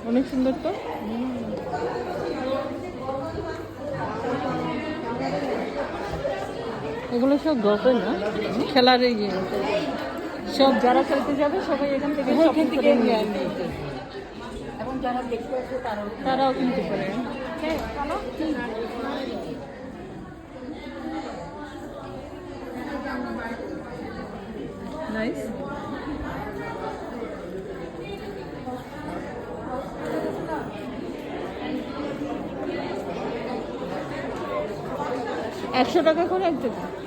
অনেক সুন্দর তো। এগুলো সব গল্পের না, খেলার ইয়ে সব। যারা খেলতে যাবে সবাই এখান থেকে নিয়ে আসবে। এবং যারা দেখতে আসবে তারাও কিনতে পারে। নাইস। $100 করে এক টাকা।